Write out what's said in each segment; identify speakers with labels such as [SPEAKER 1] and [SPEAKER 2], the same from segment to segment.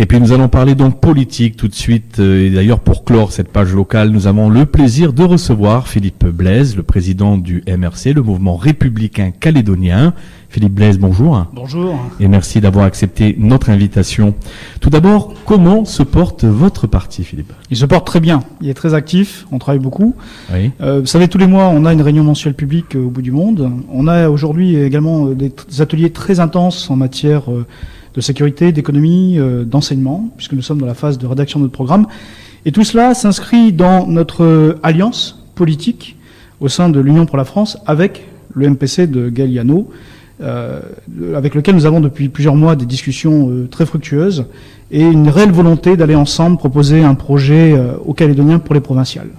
[SPEAKER 1] Et puis nous allons parler donc politique tout de suite. Et d'ailleurs, pour clore cette page locale, nous avons le plaisir de recevoir Philippe Blaise, le président du MRC, le mouvement républicain calédonien. Philippe Blaise, bonjour.
[SPEAKER 2] Bonjour.
[SPEAKER 1] Et merci d'avoir accepté notre invitation. Tout d'abord, comment se porte votre parti, Philippe?
[SPEAKER 2] Il se porte très bien. Il est très actif. On travaille beaucoup.
[SPEAKER 1] Oui.
[SPEAKER 2] Vous savez, tous les mois, on a une réunion mensuelle publique au bout du monde. On a aujourd'hui également des ateliers très intenses en matière de sécurité, d'économie, d'enseignement, puisque nous sommes dans la phase de rédaction de notre programme. Et tout cela s'inscrit dans notre alliance politique au sein de l'Union pour la France avec le MPC de Gaël Yano, avec lequel nous avons depuis plusieurs mois des discussions très fructueuses et une réelle volonté d'aller ensemble proposer un projet aux Calédoniens pour les provinciales.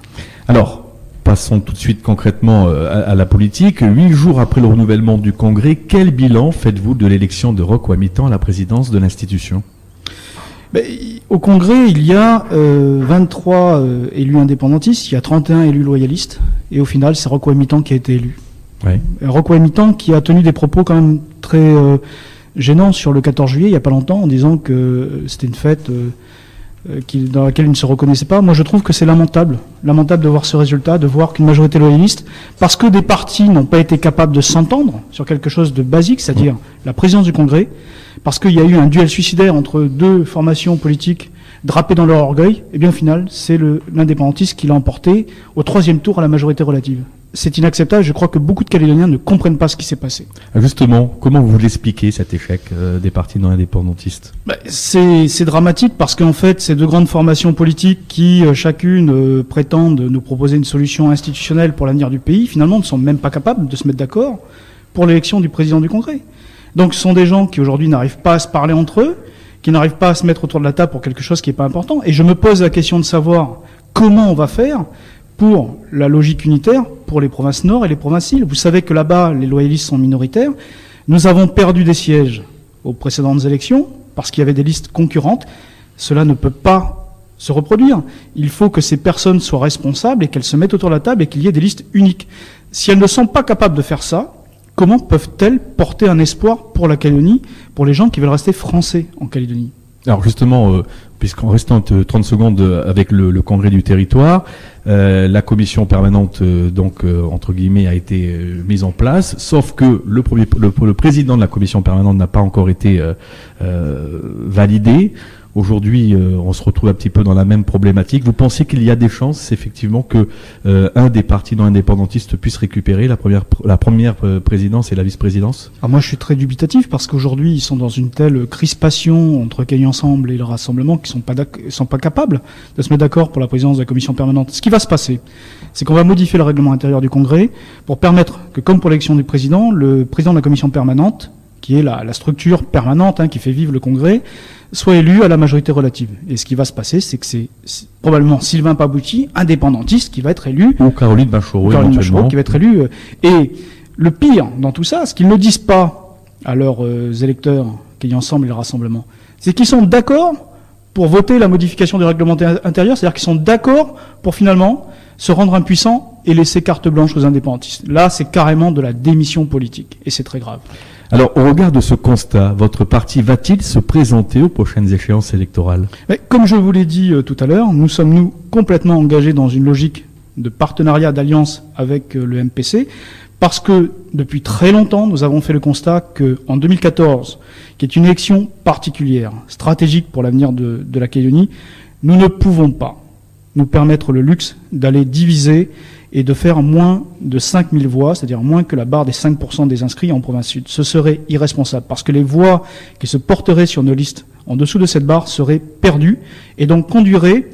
[SPEAKER 1] Alors, passons tout de suite concrètement à la politique. 8 jours après le renouvellement du Congrès, quel bilan faites-vous de l'élection de Roch Ouamitan à la présidence de l'institution?
[SPEAKER 2] Au Congrès, il y a 23 élus indépendantistes, il y a 31 élus loyalistes, et au final, c'est Roch Ouamitan qui a été élu.
[SPEAKER 1] Oui.
[SPEAKER 2] Roch Ouamitan qui a tenu des propos quand même très gênants sur le 14 juillet, il n'y a pas longtemps, en disant que c'était une fête dans laquelle il ne se reconnaissait pas. Moi, je trouve que c'est lamentable de voir ce résultat, de voir qu'une majorité loyaliste, parce que des partis n'ont pas été capables de s'entendre sur quelque chose de basique, c'est-à-dire la présidence du Congrès, parce qu'il y a eu un duel suicidaire entre deux formations politiques drapées dans leur orgueil, et bien au final, c'est l'indépendantiste qui l'a emporté au 3e tour à la majorité relative. C'est inacceptable, je crois que beaucoup de Calédoniens ne comprennent pas ce qui s'est passé.
[SPEAKER 1] Justement, comment vous l'expliquez cet échec des partis non indépendantistes?
[SPEAKER 2] C'est dramatique parce qu'en fait, ces deux grandes formations politiques qui, chacune, prétendent nous proposer une solution institutionnelle pour l'avenir du pays, finalement ne sont même pas capables de se mettre d'accord pour l'élection du président du Congrès. Donc ce sont des gens qui aujourd'hui n'arrivent pas à se parler entre eux, qui n'arrivent pas à se mettre autour de la table pour quelque chose qui n'est pas important. Et je me pose la question de savoir comment on va faire pour la logique unitaire pour les provinces nord et les provinces îles. Vous savez que là-bas, les loyalistes sont minoritaires. Nous avons perdu des sièges aux précédentes élections parce qu'il y avait des listes concurrentes. Cela ne peut pas se reproduire. Il faut que ces personnes soient responsables et qu'elles se mettent autour de la table et qu'il y ait des listes uniques. Si elles ne sont pas capables de faire ça, comment peuvent-elles porter un espoir pour la Calédonie, pour les gens qui veulent rester français en Calédonie?
[SPEAKER 1] Alors justement, puisqu'en restant 30 secondes avec le Congrès du territoire, la commission permanente, entre guillemets, a été mise en place, sauf que le président de la commission permanente n'a pas encore été validé. Aujourd'hui, on se retrouve un petit peu dans la même problématique. Vous pensez qu'il y a des chances, effectivement, que un des partis non indépendantistes puisse récupérer la première présidence et la vice-présidence?
[SPEAKER 2] Alors moi, je suis très dubitatif parce qu'aujourd'hui, ils sont dans une telle crispation entre Cahiers Ensemble et le Rassemblement qu'ils sont pas capables de se mettre d'accord pour la présidence de la commission permanente. Ce qui va se passer, c'est qu'on va modifier le règlement intérieur du Congrès pour permettre que, comme pour l'élection du président, le président de la commission permanente, qui est la structure permanente qui fait vivre le Congrès, soit élu à la majorité relative. Et ce qui va se passer, c'est que c'est probablement Sylvain Pabouty, indépendantiste, qui va être élu.
[SPEAKER 1] Ou Caroline Bachorou, éventuellement.
[SPEAKER 2] Qui va être élu. Et le pire dans tout ça, ce qu'ils ne disent pas à leurs électeurs, qui ensemble et le Rassemblement, c'est qu'ils sont d'accord pour voter la modification du règlement intérieur, c'est-à-dire qu'ils sont d'accord pour finalement se rendre impuissants et laisser carte blanche aux indépendantistes. Là, c'est carrément de la démission politique. Et c'est très grave.
[SPEAKER 1] Alors, au regard de ce constat, votre parti va-t-il se présenter aux prochaines échéances électorales?
[SPEAKER 2] Comme je vous l'ai dit tout à l'heure, nous sommes complètement engagés dans une logique de partenariat, d'alliance avec le MPC, parce que depuis très longtemps, nous avons fait le constat qu'en 2014, qui est une élection particulière, stratégique pour l'avenir de la Calédonie, nous ne pouvons pas nous permettre le luxe d'aller diviser et de faire moins de 5000 voix, c'est-à-dire moins que la barre des 5% des inscrits en province sud. Ce serait irresponsable, parce que les voix qui se porteraient sur nos listes en dessous de cette barre seraient perdues, et donc conduiraient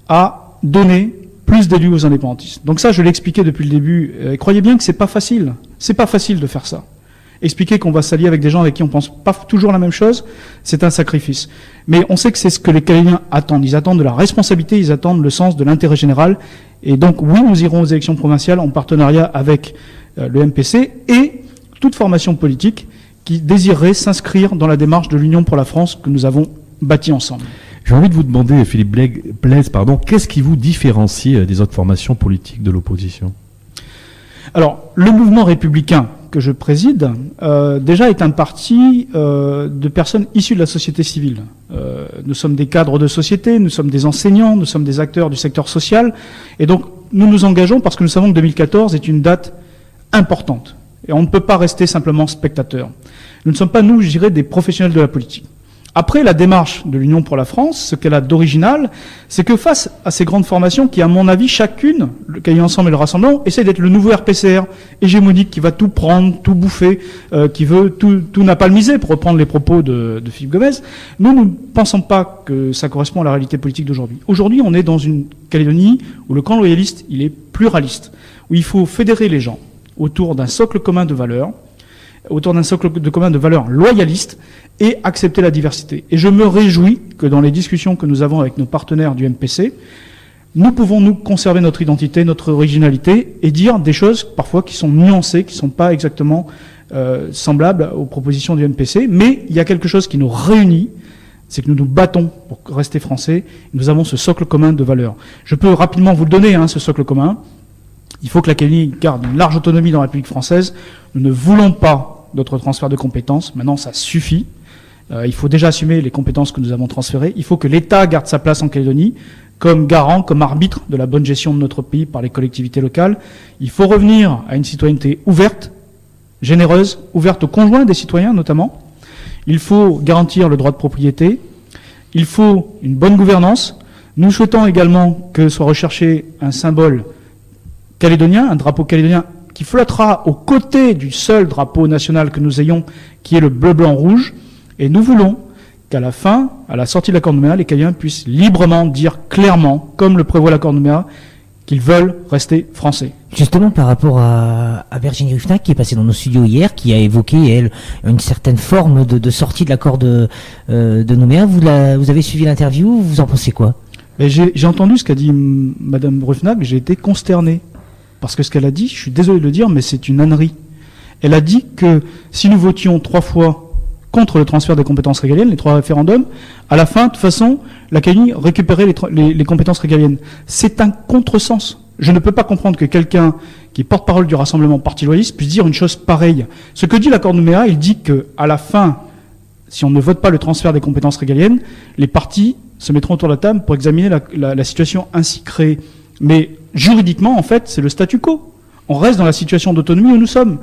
[SPEAKER 2] à donner plus d'élus aux indépendantistes. Donc ça, je l'ai expliqué depuis le début, et croyez bien que c'est pas facile de faire ça. Expliquer qu'on va s'allier avec des gens avec qui on pense pas toujours la même chose, c'est un sacrifice. Mais on sait que c'est ce que les Calédoniens attendent. Ils attendent de la responsabilité, ils attendent le sens de l'intérêt général. Et donc, oui, nous irons aux élections provinciales en partenariat avec le MPC et toute formation politique qui désirerait s'inscrire dans la démarche de l'Union pour la France que nous avons bâtie ensemble.
[SPEAKER 1] J'ai envie de vous demander, Philippe Blaise, qu'est-ce qui vous différencie des autres formations politiques de l'opposition?
[SPEAKER 2] Alors, le mouvement républicain que je préside, déjà est un parti de personnes issues de la société civile. Nous sommes des cadres de société, nous sommes des enseignants, nous sommes des acteurs du secteur social, et donc nous nous engageons parce que nous savons que 2014 est une date importante, et on ne peut pas rester simplement spectateur. Nous ne sommes pas, nous, je dirais, des professionnels de la politique. Après, la démarche de l'Union pour la France, ce qu'elle a d'original, c'est que face à ces grandes formations qui, à mon avis, chacune, le Cahier Ensemble et le Rassemblement, essaient d'être le nouveau RPCR hégémonique qui va tout prendre, tout bouffer, qui veut tout napalmiser, pour reprendre les propos de Philippe Gomez. Nous ne pensons pas que ça correspond à la réalité politique d'aujourd'hui. Aujourd'hui, on est dans une Calédonie où le camp loyaliste, il est pluraliste, où il faut fédérer les gens autour d'un socle commun de valeurs, autour d'un socle commun de valeurs loyalistes, et accepter la diversité. Et je me réjouis que dans les discussions que nous avons avec nos partenaires du MPC, nous pouvons nous conserver notre identité, notre originalité, et dire des choses parfois qui sont nuancées, qui ne sont pas exactement semblables aux propositions du MPC, mais il y a quelque chose qui nous réunit, c'est que nous nous battons pour rester français, nous avons ce socle commun de valeurs. Je peux rapidement vous le donner, ce socle commun. Il faut que la Calédonie garde une large autonomie dans la République française. Nous ne voulons pas d'autres transferts de compétences. Maintenant, ça suffit. Il faut déjà assumer les compétences que nous avons transférées. Il faut que l'État garde sa place en Calédonie comme garant, comme arbitre de la bonne gestion de notre pays par les collectivités locales. Il faut revenir à une citoyenneté ouverte, généreuse, ouverte aux conjoints des citoyens notamment. Il faut garantir le droit de propriété. Il faut une bonne gouvernance. Nous souhaitons également que soit recherché un symbole calédonien, un drapeau calédonien qui flottera aux côtés du seul drapeau national que nous ayons, qui est le bleu-blanc-rouge. Et nous voulons qu'à la fin, à la sortie de l'accord de Nouméa, les Calédoniens puissent librement dire clairement, comme le prévoit l'accord de Nouméa, qu'ils veulent rester français.
[SPEAKER 3] Justement, par rapport à Virginie Ruffnac, qui est passée dans nos studios hier, qui a évoqué, elle, une certaine forme de sortie de l'accord de Nouméa, vous avez suivi l'interview, vous en pensez quoi?
[SPEAKER 2] J'ai entendu ce qu'a dit Madame Ruffnac, j'ai été consterné. Parce que ce qu'elle a dit, je suis désolé de le dire, mais c'est une ânerie. Elle a dit que si nous votions 3 fois contre le transfert des compétences régaliennes, les 3 référendums, à la fin, de toute façon, la Calédonie récupérait les compétences régaliennes. C'est un contresens. Je ne peux pas comprendre que quelqu'un qui est porte-parole du Rassemblement Parti Loyaliste puisse dire une chose pareille. Ce que dit l'accord de Nouméa, il dit qu'à la fin, si on ne vote pas le transfert des compétences régaliennes, les partis se mettront autour de la table pour examiner la situation ainsi créée. Mais juridiquement, en fait, c'est le statu quo. On reste dans la situation d'autonomie où nous sommes.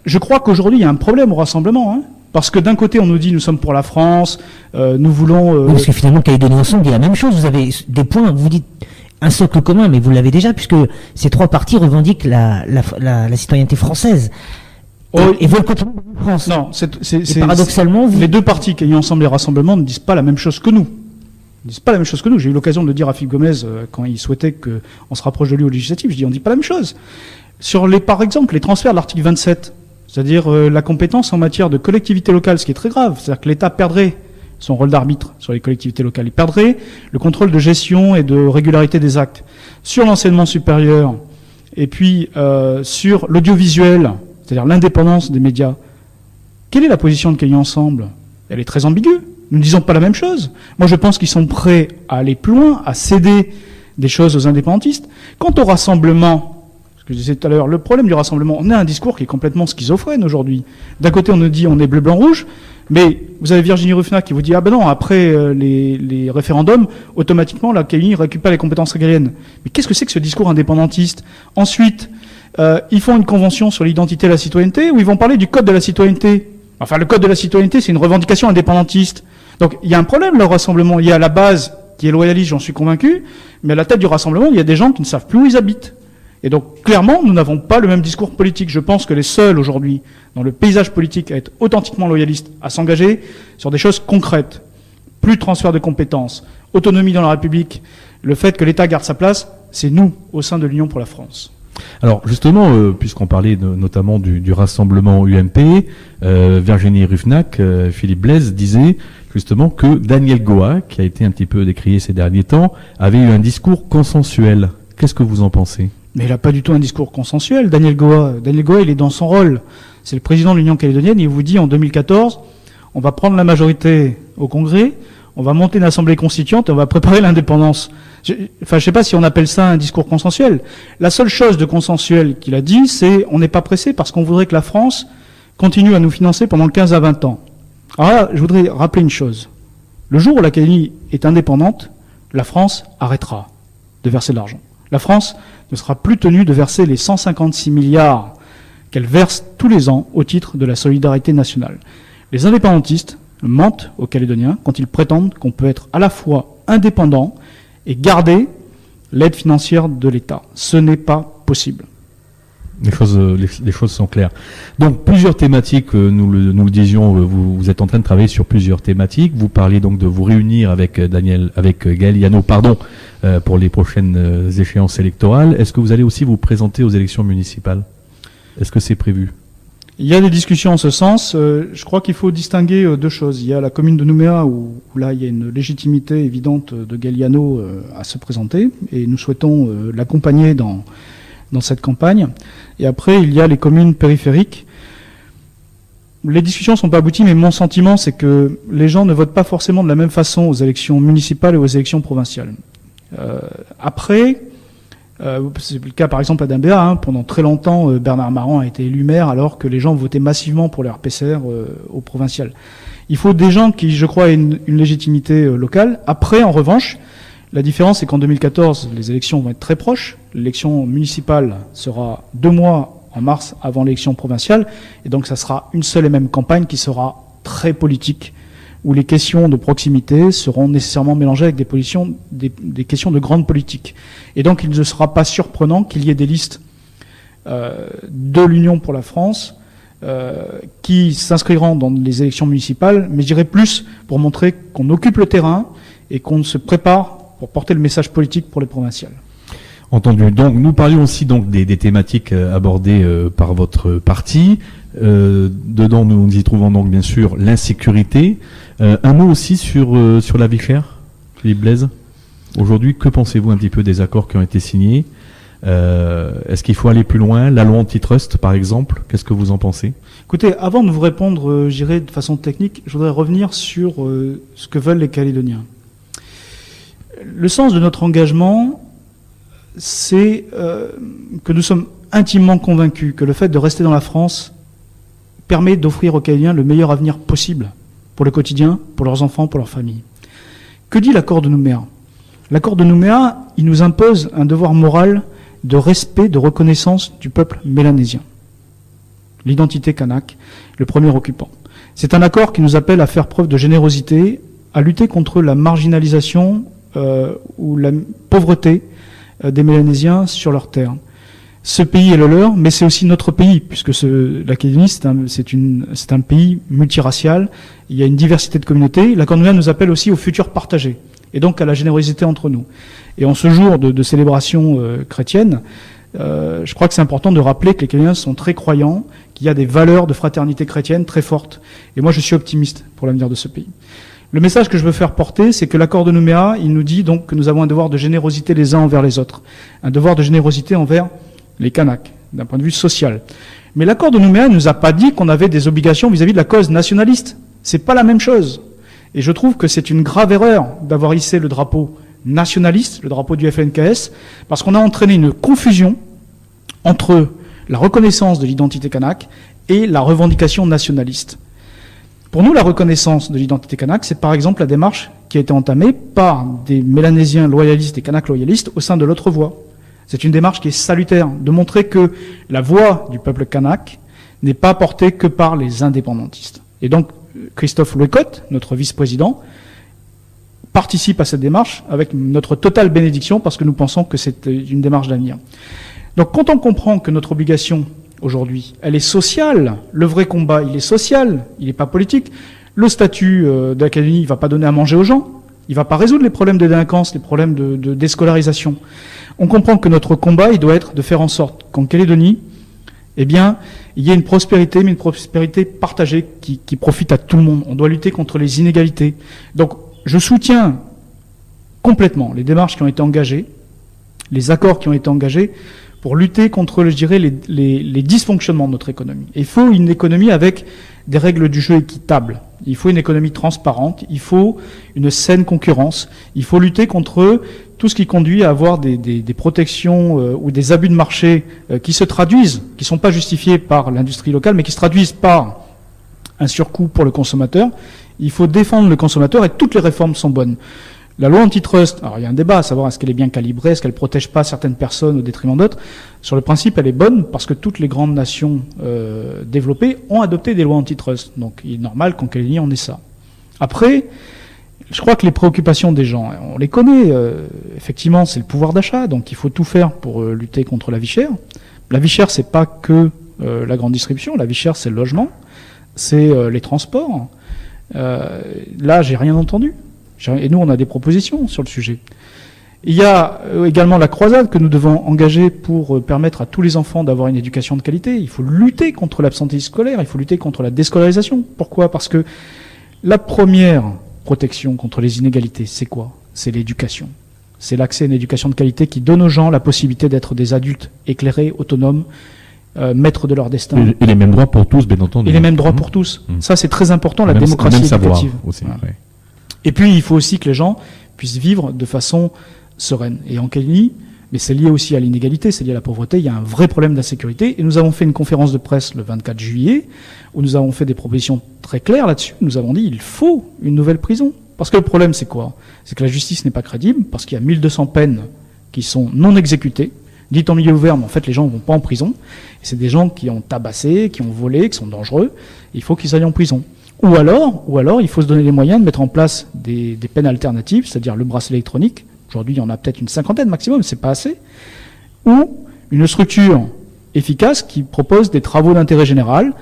[SPEAKER 2] Je crois qu'aujourd'hui, il y a un problème au Rassemblement, parce que d'un côté, on nous dit nous sommes pour la France, nous voulons...
[SPEAKER 3] Oui, parce que finalement, Calédonie Ensemble dit la même chose. Vous avez des points, vous dites un socle commun, mais vous l'avez déjà, puisque ces 3 partis revendiquent la citoyenneté française. Et veulent continuer en France.
[SPEAKER 2] Non,
[SPEAKER 3] c'est paradoxalement...
[SPEAKER 2] Les 2 partis, Calédonie Ensemble et Rassemblement, ne disent pas la même chose que nous. Ils ne disent pas la même chose que nous. J'ai eu l'occasion de le dire à Philippe Gomez quand il souhaitait qu'on se rapproche de lui au législatif. Je dis, on ne dit pas la même chose. Par exemple, les transferts de l'article 27, c'est-à-dire la compétence en matière de collectivité locale, ce qui est très grave. C'est-à-dire que l'État perdrait son rôle d'arbitre sur les collectivités locales. Il perdrait le contrôle de gestion et de régularité des actes. Sur l'enseignement supérieur, et puis sur l'audiovisuel, c'est-à-dire l'indépendance des médias. Quelle est la position de Calédonie Ensemble? Elle est très ambiguë. Nous ne disons pas la même chose. Moi, je pense qu'ils sont prêts à aller plus loin, à céder des choses aux indépendantistes. Quant au rassemblement, ce que je disais tout à l'heure, le problème du rassemblement, on a un discours qui est complètement schizophrène aujourd'hui. D'un côté, on nous dit on est bleu, blanc, rouge, mais vous avez Virginie Ruffnac qui vous dit ah ben non, après les référendums, automatiquement, la Calédonie récupère les compétences régaliennes. Mais qu'est-ce que c'est que ce discours indépendantiste? Ensuite, ils font une convention sur l'identité et la citoyenneté, où ils vont parler du code de la citoyenneté. Enfin, le code de la citoyenneté, c'est une revendication indépendantiste. Donc, il y a un problème, là, au Rassemblement. Il y a la base qui est loyaliste, j'en suis convaincu, mais à la tête du Rassemblement, il y a des gens qui ne savent plus où ils habitent. Et donc, clairement, nous n'avons pas le même discours politique. Je pense que les seuls, aujourd'hui, dans le paysage politique, à être authentiquement loyalistes, à s'engager sur des choses concrètes, plus de transfert de compétences, autonomie dans la République, le fait que l'État garde sa place, c'est nous, au sein de l'Union pour la France.
[SPEAKER 1] Alors justement, puisqu'on parlait notamment du rassemblement UMP, Virginie Ruffnac, Philippe Blaise disait justement que Daniel Goa, qui a été un petit peu décrié ces derniers temps, avait eu un discours consensuel. Qu'est-ce que vous en pensez?
[SPEAKER 2] Mais il n'a pas du tout un discours consensuel, Daniel Goa. Daniel Goa, il est dans son rôle. C'est le président de l'Union calédonienne, il vous dit en 2014, on va prendre la majorité au Congrès, on va monter une assemblée constituante et on va préparer l'indépendance. Je sais pas si on appelle ça un discours consensuel. La seule chose de consensuel qu'il a dit, c'est on n'est pas pressé parce qu'on voudrait que la France continue à nous financer pendant 15 à 20 ans. Alors là, je voudrais rappeler une chose. Le jour où l'Académie est indépendante, la France arrêtera de verser de l'argent. La France ne sera plus tenue de verser les 156 milliards qu'elle verse tous les ans au titre de la solidarité nationale. Les indépendantistes mentent aux Calédoniens quand ils prétendent qu'on peut être à la fois indépendant et garder l'aide financière de l'État. Ce n'est pas possible.
[SPEAKER 1] Les choses sont claires. Donc plusieurs thématiques, nous le disions, vous êtes en train de travailler sur plusieurs thématiques. Vous parlez donc de vous réunir avec Gaël Yano, pour les prochaines échéances électorales. Est-ce que vous allez aussi vous présenter aux élections municipales? Est-ce que c'est prévu?
[SPEAKER 2] Il y a des discussions en ce sens. Je crois qu'il faut distinguer deux choses. Il y a la commune de Nouméa où là il y a une légitimité évidente de Gaël Yano à se présenter et nous souhaitons l'accompagner dans cette campagne. Et après, il y a les communes périphériques. Les discussions ne sont pas abouties, mais mon sentiment, c'est que les gens ne votent pas forcément de la même façon aux élections municipales et aux élections provinciales. Après, c'est le cas par exemple à Dambéa, pendant très longtemps, Bernard Marant a été élu maire alors que les gens votaient massivement pour les RPCR au provincial. Il faut des gens qui, je crois, aient une légitimité locale. Après, en revanche, la différence, c'est qu'en 2014, les élections vont être très proches. L'élection municipale sera 2 mois en mars avant l'élection provinciale. Et donc, ça sera une seule et même campagne qui sera très politique, où les questions de proximité seront nécessairement mélangées avec des questions de grande politique. Et donc, il ne sera pas surprenant qu'il y ait des listes de l'Union pour la France qui s'inscriront dans les élections municipales, mais je dirais plus pour montrer qu'on occupe le terrain et qu'on se prépare pour porter le message politique pour les provinciales.
[SPEAKER 1] Entendu. Donc, nous parlions aussi donc des thématiques abordées par votre parti. Dedans, nous y trouvons donc bien sûr l'insécurité. Un mot aussi sur la vie chère, Philippe Blaise. Aujourd'hui, que pensez-vous un petit peu des accords qui ont été signés? Est-ce qu'il faut aller plus loin? La loi antitrust, par exemple, qu'est-ce que vous en pensez?
[SPEAKER 2] Écoutez, avant de vous répondre, j'irai de façon technique, je voudrais revenir sur ce que veulent les Calédoniens. Le sens de notre engagement, c'est que nous sommes intimement convaincus que le fait de rester dans la France permet d'offrir aux Calédoniens le meilleur avenir possible pour le quotidien, pour leurs enfants, pour leurs familles. Que dit l'accord de Nouméa? L'accord de Nouméa, il nous impose un devoir moral de respect, de reconnaissance du peuple mélanésien. L'identité kanak, le premier occupant. C'est un accord qui nous appelle à faire preuve de générosité, à lutter contre la marginalisation ou la pauvreté des Mélanésiens sur leur terre. Ce pays est le leur, mais c'est aussi notre pays, puisque la Calédonie, c'est un pays multiracial, il y a une diversité de communautés. L'accord de Nouméa nous appelle aussi au futur partagé, et donc à la générosité entre nous. Et en ce jour de célébration chrétienne, je crois que c'est important de rappeler que les Calédoniens sont très croyants, qu'il y a des valeurs de fraternité chrétienne très fortes. Et moi, je suis optimiste pour l'avenir de ce pays. Le message que je veux faire porter, c'est que l'accord de Nouméa, il nous dit donc que nous avons un devoir de générosité les uns envers les autres, un devoir de générosité envers les Kanaks, d'un point de vue social. Mais l'accord de Nouméa ne nous a pas dit qu'on avait des obligations vis-à-vis de la cause nationaliste. C'est pas la même chose. Et je trouve que c'est une grave erreur d'avoir hissé le drapeau nationaliste, le drapeau du FLNKS, parce qu'on a entraîné une confusion entre la reconnaissance de l'identité kanak et la revendication nationaliste. Pour nous, la reconnaissance de l'identité kanak, c'est par exemple la démarche qui a été entamée par des Mélanésiens loyalistes et Kanaks loyalistes au sein de l'autre voie. C'est une démarche qui est salutaire, de montrer que la voix du peuple kanak n'est pas portée que par les indépendantistes. Et donc, Christophe Louécotte, notre vice-président, participe à cette démarche avec notre totale bénédiction parce que nous pensons que c'est une démarche d'avenir. Donc, quand on comprend que notre obligation aujourd'hui, elle est sociale, le vrai combat, il est social, il n'est pas politique. Le statut de la Calédonie, il ne va pas donner à manger aux gens, il ne va pas résoudre les problèmes de délinquance, les problèmes de déscolarisation. On comprend que notre combat, il doit être de faire en sorte qu'en Calédonie, eh bien, il y ait une prospérité, mais une prospérité partagée qui profite à tout le monde. On doit lutter contre les inégalités. Donc, je soutiens complètement les démarches qui ont été engagées, les accords qui ont été engagés, pour lutter contre, je dirais, les dysfonctionnements de notre économie. Et il faut une économie avec des règles du jeu équitables. Il faut une économie transparente, il faut une saine concurrence, il faut lutter contre tout ce qui conduit à avoir des protections ou des abus de marché qui se traduisent, qui ne sont pas justifiés par l'industrie locale, mais qui se traduisent par un surcoût pour le consommateur. Il faut défendre le consommateur et toutes les réformes sont bonnes. La loi antitrust, alors il y a un débat à savoir est-ce qu'elle est bien calibrée, est-ce qu'elle protège pas certaines personnes au détriment d'autres. Sur le principe, elle est bonne parce que toutes les grandes nations développées ont adopté des lois antitrust. Donc il est normal qu'en Calédonie on ait ça. Après, je crois que les préoccupations des gens, on les connaît. Effectivement, c'est le pouvoir d'achat, donc il faut tout faire pour lutter contre la vie chère. La vie chère, c'est pas que la grande distribution. La vie chère, c'est le logement, c'est les transports. Là, j'ai rien entendu. Et nous, on a des propositions sur le sujet. Il y a également la croisade que nous devons engager pour permettre à tous les enfants d'avoir une éducation de qualité. Il faut lutter contre l'absentéisme scolaire, il faut lutter contre la déscolarisation. Pourquoi ? Parce que la première protection contre les inégalités, c'est quoi ? C'est l'éducation. C'est l'accès à une éducation de qualité qui donne aux gens la possibilité d'être des adultes éclairés, autonomes, maîtres de leur destin.
[SPEAKER 1] Et les mêmes droits pour tous, bien entendu.
[SPEAKER 2] Et les mêmes droits pour tous. Ça, c'est très important, la démocratie éducative.
[SPEAKER 1] Aussi,
[SPEAKER 2] voilà.
[SPEAKER 1] Ouais.
[SPEAKER 2] Et puis, il faut aussi que les gens puissent vivre de façon sereine. Et en Calédonie, mais c'est lié aussi à l'inégalité, c'est lié à la pauvreté, il y a un vrai problème d'insécurité. Et nous avons fait une conférence de presse le 24 juillet, où nous avons fait des propositions très claires là-dessus. Nous avons dit, il faut une nouvelle prison. Parce que le problème, c'est quoi ? C'est que la justice n'est pas crédible, parce qu'il y a 1200 peines qui sont non exécutées, dites en milieu ouvert, mais en fait, les gens ne vont pas en prison. Et c'est des gens qui ont tabassé, qui ont volé, qui sont dangereux. Il faut qu'ils aillent en prison. Ou alors, il faut se donner les moyens de mettre en place des peines alternatives, c'est-à-dire le bracelet électronique. Aujourd'hui, il y en a peut-être une 50aine maximum, c'est pas assez. Ou une structure efficace qui propose des travaux d'intérêt général.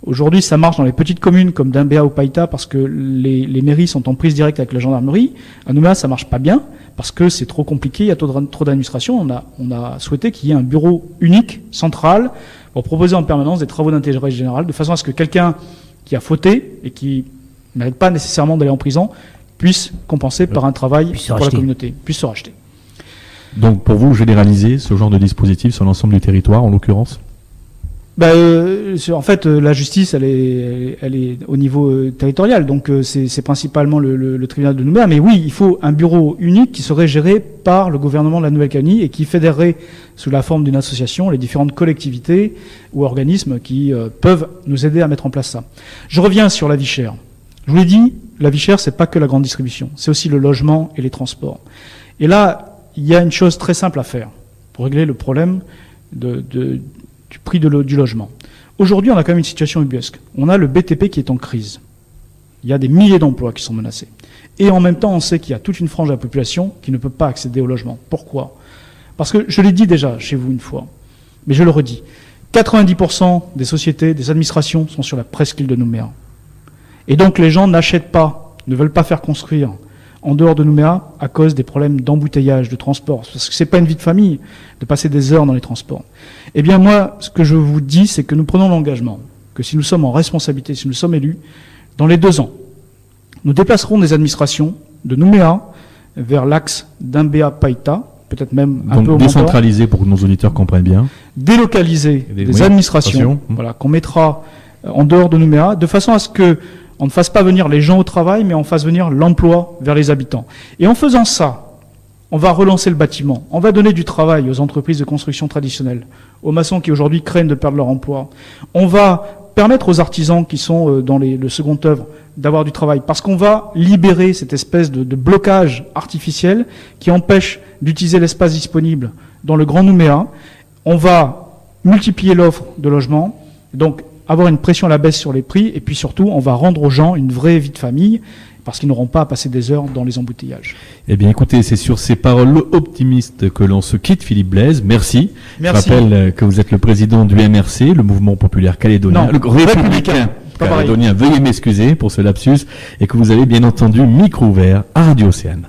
[SPEAKER 2] Aujourd'hui, ça marche dans les petites communes comme Doumbéa ou Païta parce que les mairies sont en prise directe avec la gendarmerie. À Nouméa, ça marche pas bien parce que c'est trop compliqué, il y a trop d'administration. On a souhaité qu'il y ait un bureau unique, central, pour proposer en permanence des travaux d'intérêt général, de façon à ce que quelqu'un qui a fauté et qui ne mérite pas nécessairement d'aller en prison puisse compenser par un travail pour la communauté, puisse se racheter.
[SPEAKER 1] Donc pour vous, généraliser ce genre de dispositif sur l'ensemble du territoire, en l'occurrence ?
[SPEAKER 2] En fait, la justice, elle est au niveau territorial, donc c'est principalement le tribunal de Nouméa. Mais oui, il faut un bureau unique qui serait géré par le gouvernement de la Nouvelle-Calédonie et qui fédérerait sous la forme d'une association les différentes collectivités ou organismes qui peuvent nous aider à mettre en place ça. Je reviens sur la vie chère. Je vous l'ai dit, la vie chère, c'est pas que la grande distribution, c'est aussi le logement et les transports. Et là, il y a une chose très simple à faire pour régler le problème du prix du logement. Aujourd'hui, on a quand même une situation ubuesque. On a le BTP qui est en crise. Il y a des milliers d'emplois qui sont menacés. Et en même temps, on sait qu'il y a toute une frange de la population qui ne peut pas accéder au logement. Pourquoi ? Parce que, je l'ai dit déjà chez vous une fois, mais je le redis, 90% des sociétés, des administrations sont sur la presqu'île de Nouméa. Et donc les gens n'achètent pas, ne veulent pas faire construire en dehors de Nouméa à cause des problèmes d'embouteillage, de transport. Parce que c'est pas une vie de famille de passer des heures dans les transports. Eh bien moi, ce que je vous dis, c'est que nous prenons l'engagement que si nous sommes en responsabilité, si nous sommes élus, dans les 2 ans, nous déplacerons des administrations de Nouméa vers l'axe Doumbéa-Païta, peut-être même un peu au Mont-Dor.
[SPEAKER 1] Décentraliser pour que nos auditeurs comprennent bien.
[SPEAKER 2] Délocaliser des administrations, voilà, qu'on mettra en dehors de Nouméa, de façon à ce que on ne fasse pas venir les gens au travail, mais on fasse venir l'emploi vers les habitants. Et en faisant ça, on va relancer le bâtiment. On va donner du travail aux entreprises de construction traditionnelles, aux maçons qui aujourd'hui craignent de perdre leur emploi. On va permettre aux artisans qui sont dans le second œuvre d'avoir du travail, parce qu'on va libérer cette espèce de blocage artificiel qui empêche d'utiliser l'espace disponible dans le Grand Nouméa. On va multiplier l'offre de logements, donc avoir une pression à la baisse sur les prix, et puis surtout, on va rendre aux gens une vraie vie de famille, parce qu'ils n'auront pas à passer des heures dans les embouteillages.
[SPEAKER 1] Eh bien, écoutez, c'est sur ces paroles optimistes que l'on se quitte, Philippe Blaise. Merci.
[SPEAKER 2] Merci.
[SPEAKER 1] Je rappelle que vous êtes le président du MRC, le Mouvement Populaire Calédonien.
[SPEAKER 2] Non,
[SPEAKER 1] le Républicain Calédonien. Veuillez m'excuser pour ce lapsus, et que vous avez bien entendu micro ouvert à Radio Océane.